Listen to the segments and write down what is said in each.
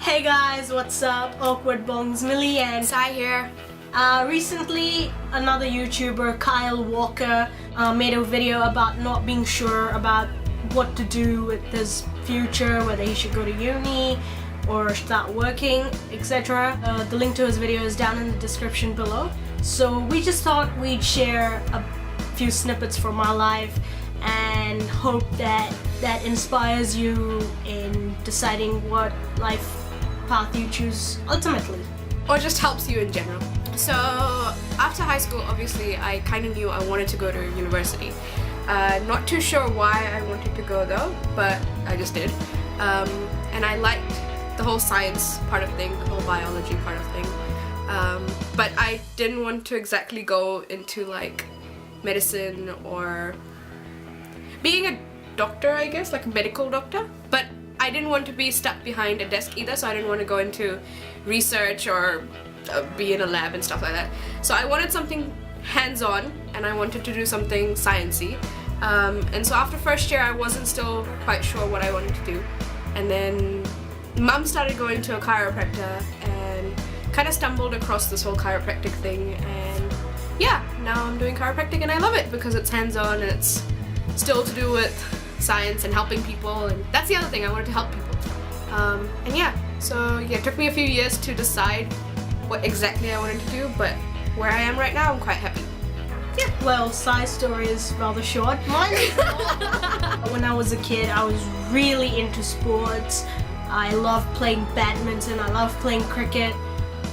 Hey guys, what's up? AwkwardBongs, Millie and Sai here. Recently, another YouTuber, Kyle Walker, made a video about not being sure about what to do with his future, whether he should go to uni or start working, etc. The link to his video is down in the description below. So we just thought we'd share a few snippets from our life and hope that that inspires you in deciding what life path you choose ultimately. Or just helps you in general. So after high school, obviously, I kind of knew I wanted to go to university. Not too sure why I wanted to go though, but I just did. And I liked the whole science part of thing, the whole biology part of thing. But I didn't want to exactly go into like medicine or being a doctor, I guess, like a medical doctor. But I didn't want to be stuck behind a desk either, so I didn't want to go into research or be in a lab and stuff like that. So I wanted something hands-on and I wanted to do something sciencey. And so after first year I wasn't still quite sure what I wanted to do. And then Mum started going to a chiropractor and kind of stumbled across this whole chiropractic thing, and yeah, now I'm doing chiropractic and I love it because it's hands-on and it's still to do with science and helping people, and that's the other thing, I wanted to help people. And yeah, so yeah, it took me a few years to decide what exactly I wanted to do, but where I am right now, I'm quite happy. Yeah. Well, Sai's story is rather short. Mine is when I was a kid, I was really into sports. I loved playing badminton, I loved playing cricket.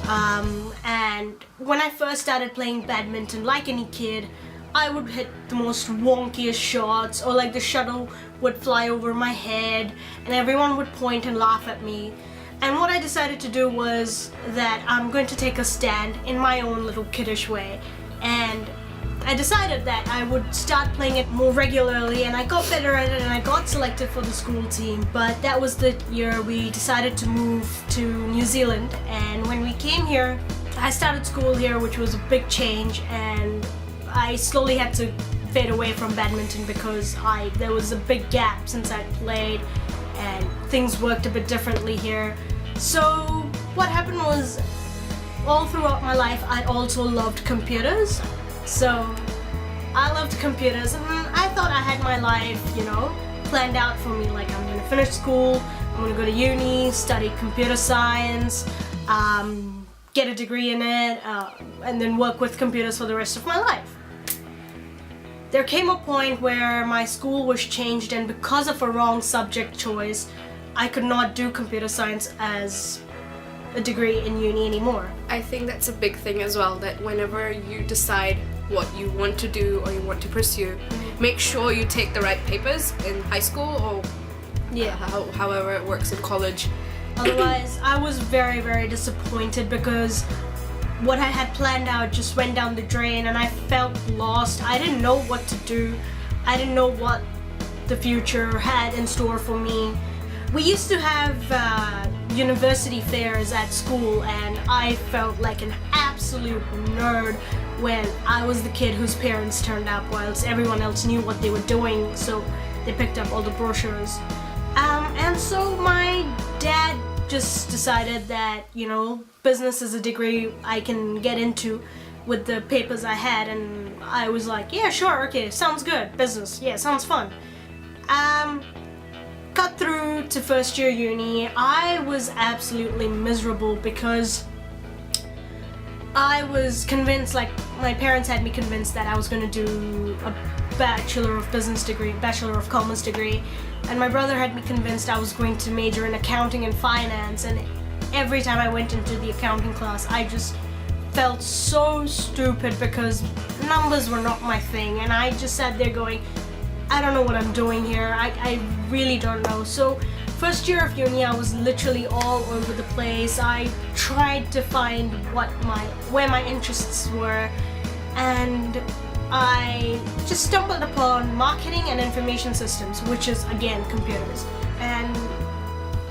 And when I first started playing badminton, like any kid, I would hit the most wonkiest shots, or like the shuttle would fly over my head and everyone would point and laugh at me. And what I decided to do was that I'm going to take a stand in my own little kiddish way, and I decided that I would start playing it more regularly, and I got better at it and I got selected for the school team. But that was the year we decided to move to New Zealand, and when we came here, I started school here, which was a big change, and I slowly had to fade away from badminton because there was a big gap since I played and things worked a bit differently here. So what happened was, all throughout my life I'd also loved computers. So I loved computers and I thought I had my life, planned out for me. Like, I'm going to finish school, I'm going to go to uni, study computer science, get a degree in it, and then work with computers for the rest of my life. There came a point where my school was changed, and because of a wrong subject choice, I could not do computer science as a degree in uni anymore. I think that's a big thing as well, that whenever you decide what you want to do or you want to pursue, make sure you take the right papers in high school or however it works in college. Otherwise, I was very, very disappointed because what I had planned out just went down the drain and I felt lost. I didn't know what to do. I didn't know what the future had in store for me. We used to have university fairs at school, and I felt like an absolute nerd when I was the kid whose parents turned up whilst everyone else knew what they were doing, so they picked up all the brochures. And so my dad just decided that, business is a degree I can get into with the papers I had, and I was like, yeah, sure, okay, sounds good, business, yeah, sounds fun. Got through to first year uni. I was absolutely miserable because I was convinced, like, my parents had me convinced that I was going to do a Bachelor of Business degree, Bachelor of Commerce degree, and my brother had me convinced I was going to major in accounting and finance, and every time I went into the accounting class I just felt so stupid because numbers were not my thing, and I just sat there going, I don't know what I'm doing here, I really don't know. So first year of uni I was literally all over the place. I tried to find where my interests were, and I just stumbled upon marketing and information systems, which is again computers. And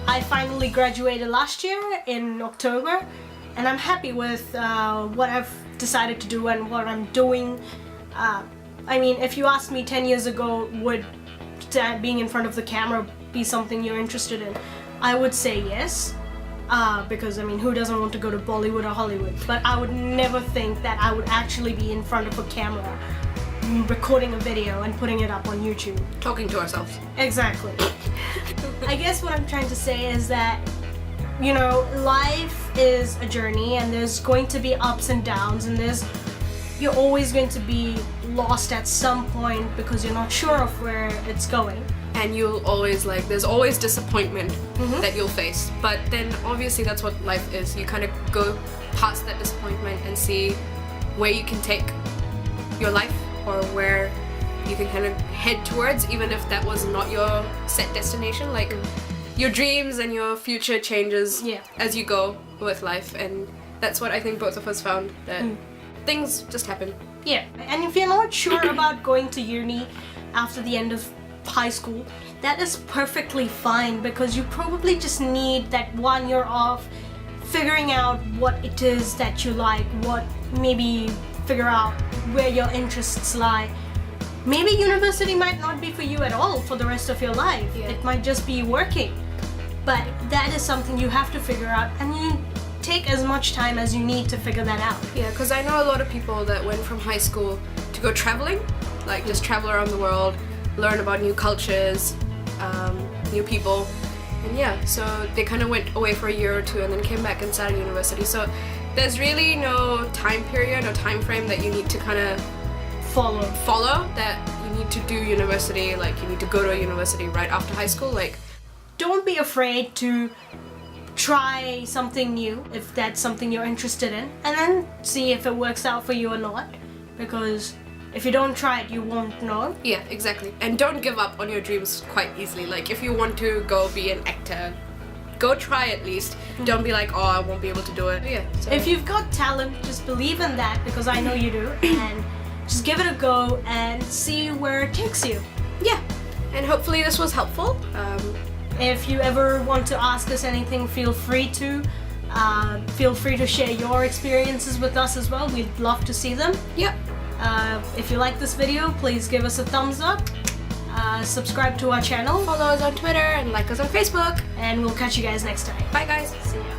I finally graduated last year in October, and I'm happy with what I've decided to do and what I'm doing. I mean, if you asked me 10 years ago, would being in front of the camera be something you're interested in? I would say yes. because I mean, who doesn't want to go to Bollywood or Hollywood? But I would never think that I would actually be in front of a camera recording a video and putting it up on YouTube. Talking to ourselves. Exactly. I guess what I'm trying to say is that, you know, life is a journey and there's going to be ups and downs, and you're always going to be lost at some point because you're not sure of where it's going. And you'll always there's always disappointment that you'll face. But then obviously that's what life is. You kind of go past that disappointment and see where you can take your life, or where you can kind of head towards, even if that was not your set destination. Like your dreams and your future changes as you go with life, and that's what I think both of us found, that things just happen. Yeah, and if you're not sure about going to uni after the end of high school, that is perfectly fine, because you probably just need that 1 year off figuring out what it is that you like, maybe figure out where your interests lie. Maybe university might not be for you at all for the rest of your life. It might just be working. But that is something you have to figure out, and you take as much time as you need to figure that out. Yeah, because I know a lot of people that went from high school to go traveling, like just travel around the world, learn about new cultures, new people, and so they kind of went away for a year or two and then came back and started university. So there's really no time period or time frame that you need to kind of follow, that you need to do university, like you need to go to a university right after high school. Like, don't be afraid to try something new if that's something you're interested in, and then see if it works out for you or not, because if you don't try it, you won't know. Yeah, exactly. And don't give up on your dreams quite easily. Like, if you want to go be an actor, go try at least. Don't be like, oh, I won't be able to do it. So. If you've got talent, just believe in that, because I know you do, and just give it a go and see where it takes you. Yeah, and hopefully this was helpful. If you ever want to ask us anything, feel free to share your experiences with us as well. We'd love to see them. Yep. If you like this video, please give us a thumbs up, subscribe to our channel, follow us on Twitter, and like us on Facebook. And we'll catch you guys next time. Bye guys. See ya.